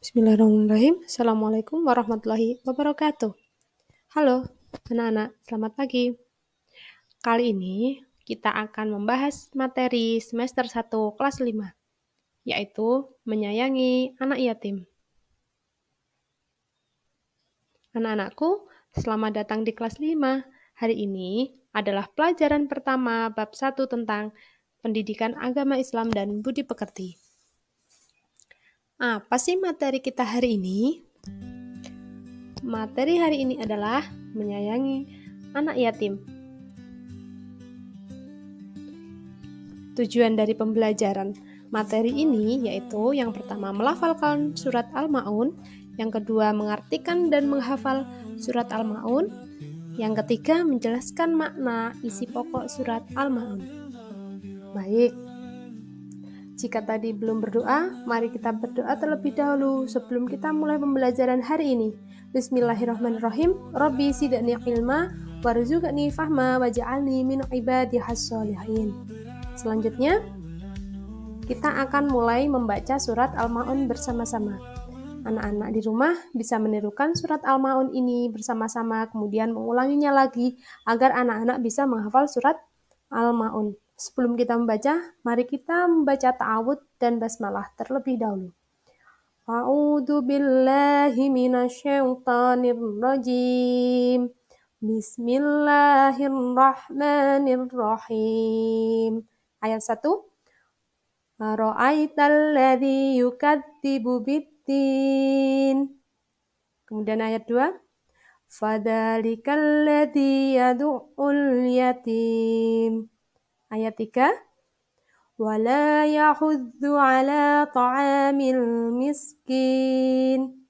Bismillahirrahmanirrahim. Assalamualaikum warahmatullahi wabarakatuh. Halo, anak-anak, selamat pagi. Kali ini kita akan membahas materi semester 1 kelas 5, yaitu menyayangi anak yatim. Anak-anakku, selamat datang di kelas 5. Hari ini adalah pelajaran pertama bab 1 tentang pendidikan agama Islam dan budi pekerti. Apa sih materi kita hari ini? Materi hari ini adalah menyayangi anak yatim. Tujuan dari pembelajaran materi ini yaitu yang pertama melafalkan surat Al-Ma'un, yang kedua mengartikan dan menghafal surat Al-Ma'un, yang ketiga menjelaskan makna isi pokok surat Al-Ma'un. Baik, jika tadi belum berdoa, mari kita berdoa terlebih dahulu sebelum kita mulai pembelajaran hari ini. Bismillahirrahmanirrahim. Rabbi zidni ilma warzuqni fahma waj'alni min ibadihas sholihin. Selanjutnya, kita akan mulai membaca surat Al-Ma'un bersama-sama. Anak-anak di rumah bisa menirukan surat Al-Ma'un ini bersama-sama, kemudian mengulanginya lagi agar anak-anak bisa menghafal surat Al-Ma'un. Sebelum kita membaca, mari kita membaca ta'awudz dan basmalah terlebih dahulu. A'udzu billahi minasyaitonir rajim. Bismillahirrahmanirrahim. Ayat 1. Ra'aital ladzi yukadzibu biddin. Kemudian ayat 2. Fadzalikal ladzi yad'ul yatim. Ayat 3. Wala yahuddu ala ta'amil miskin.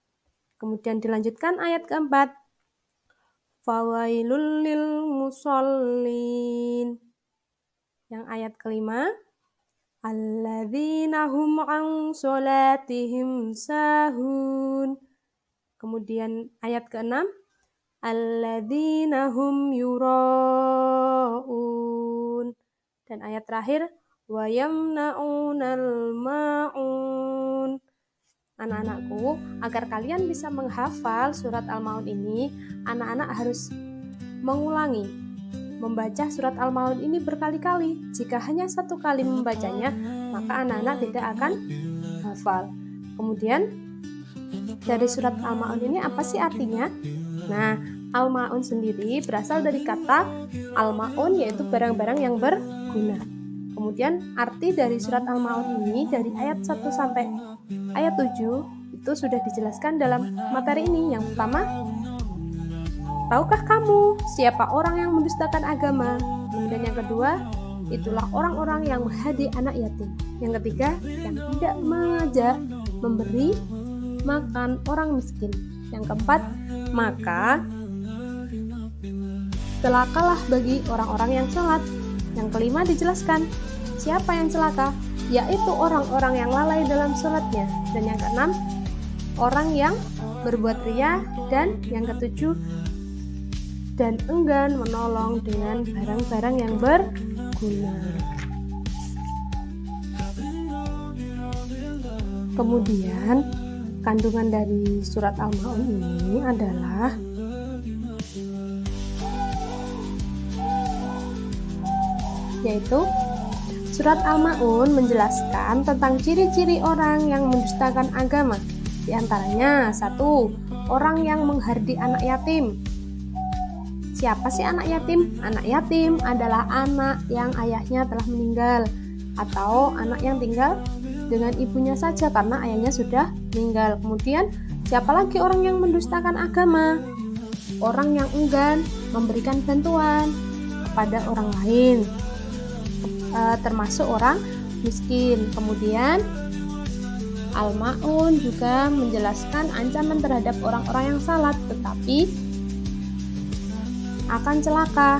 Kemudian dilanjutkan ayat keempat. Fawailul lil musallin. Yang ayat kelima. Alladzina hum an sholatihim sahun. Kemudian ayat keenam. Alladzina hum yura'un. Dan ayat terakhir, wa yamna'unal ma'un. Anak-anakku, agar kalian bisa menghafal surat Al-Ma'un ini, anak-anak harus mengulangi membaca surat Al-Ma'un ini berkali-kali. Jika hanya satu kali membacanya, maka anak-anak tidak akan hafal. Kemudian, dari surat Al-Ma'un ini apa sih artinya? Nah, Al-Ma'un sendiri berasal dari kata Al-Ma'un, yaitu barang-barang yang berguna. Kemudian arti dari surat Al-Ma'un ini dari ayat 1 sampai ayat 7 itu sudah dijelaskan dalam materi ini. Yang pertama, tahukah kamu siapa orang yang mendustakan agama? Kemudian yang kedua, itulah orang-orang yang menghadi anak yatim. Yang ketiga, yang tidak mengajak memberi makan orang miskin. Yang keempat, maka celakalah bagi orang-orang yang sholat. Yang kelima dijelaskan, siapa yang celaka? Yaitu orang-orang yang lalai dalam sholatnya. Dan yang keenam, orang yang berbuat riya. Dan yang ketujuh, dan enggan menolong dengan barang-barang yang berguna. Kemudian, kandungan dari surat Al-Ma'un ini adalah yaitu surat Al-Ma'un menjelaskan tentang ciri-ciri orang yang mendustakan agama. Di antaranya, 1. Orang yang menghardi anak yatim. Siapa sih anak yatim? Anak yatim adalah anak yang ayahnya telah meninggal, atau anak yang tinggal dengan ibunya saja karena ayahnya sudah meninggal. Kemudian, siapa lagi orang yang mendustakan agama? Orang yang enggan memberikan bantuan kepada orang lain, termasuk orang miskin. Kemudian Al-Ma'un juga menjelaskan ancaman terhadap orang-orang yang salat tetapi akan celaka.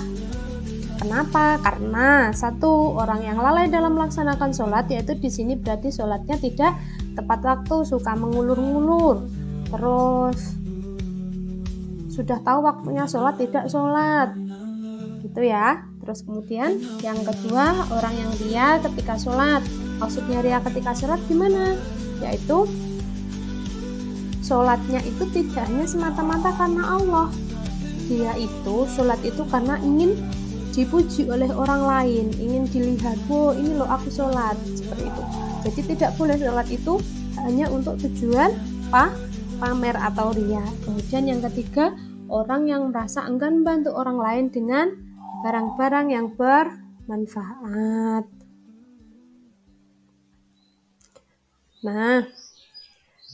Kenapa? Karena 1. Orang yang lalai dalam melaksanakan sholat, yaitu di sini berarti sholatnya tidak tepat waktu, suka mengulur-ngulur, terus sudah tahu waktunya sholat tidak sholat, gitu ya. Terus kemudian yang kedua, orang yang ria ketika sholat. Maksudnya ria ketika sholat gimana? Yaitu sholatnya itu tidak hanya semata-mata karena Allah. Dia itu sholat itu karena ingin dipuji oleh orang lain, ingin dilihat, wow ini loh aku sholat, seperti itu. Jadi tidak boleh sholat itu hanya untuk tujuan pamer atau riya. Kemudian yang ketiga, orang yang merasa enggan membantu orang lain dengan barang-barang yang bermanfaat. Nah,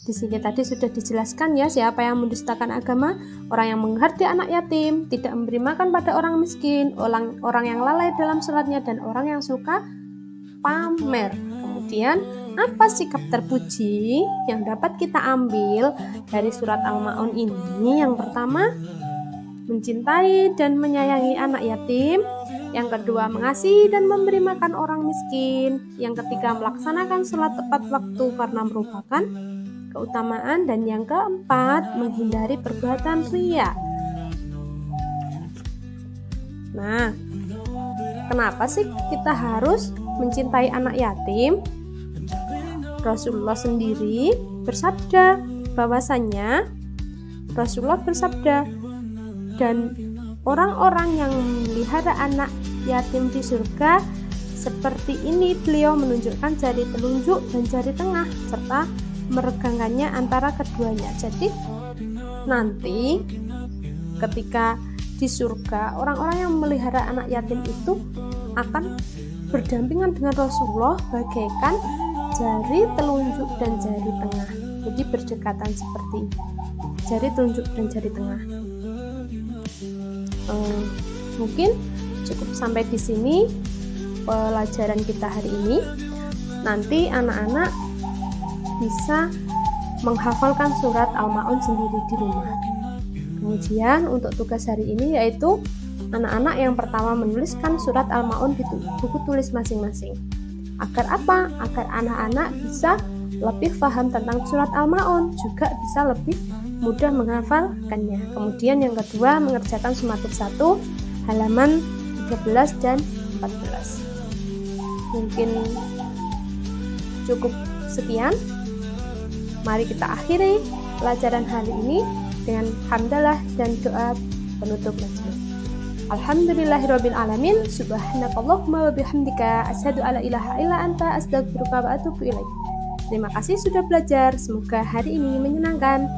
di sini tadi sudah dijelaskan ya, siapa yang mendustakan agama, orang yang menghormati anak yatim, tidak memberi makan pada orang miskin, orang yang lalai dalam sholatnya, dan orang yang suka pamer. Kemudian, apa sikap terpuji yang dapat kita ambil dari surat Al-Ma'un ini? Yang pertama, mencintai dan menyayangi anak yatim. Yang kedua, mengasihi dan memberi makan orang miskin. Yang ketiga, melaksanakan sholat tepat waktu karena merupakan keutamaan. Dan yang keempat, menghindari perbuatan riya. Nah, kenapa sih kita harus mencintai anak yatim? Rasulullah sendiri bersabda bahwasannya dan orang-orang yang memelihara anak yatim di surga seperti ini, beliau menunjukkan jari telunjuk dan jari tengah serta meregangkannya antara keduanya. Jadi nanti ketika di surga, orang-orang yang memelihara anak yatim itu akan berdampingan dengan Rasulullah bagaikan jari telunjuk dan jari tengah. Jadi berdekatan seperti jari telunjuk dan jari tengah. Mungkin cukup sampai di sini pelajaran kita hari ini. Nanti anak-anak bisa menghafalkan surat Al-Ma'un sendiri di rumah. Kemudian untuk tugas hari ini yaitu anak-anak yang pertama menuliskan surat Al-Ma'un di buku tulis masing-masing. Agar apa? Agar anak-anak bisa lebih paham tentang surat Al-Ma'un, juga bisa lebih mudah menghafalkannya. Kemudian yang kedua, mengerjakan sumatif 1 halaman 13 dan 14. Mungkin cukup sekian. Mari kita akhiri pelajaran hari ini dengan hamdalah dan doa penutup majelis. Alhamdulillahirabbil alamin, subhanakallahumma wa bihamdika asyhadu alla ilaha illa anta astaghfiruka wa atubu ilaik. Terima kasih sudah belajar, semoga hari ini menyenangkan.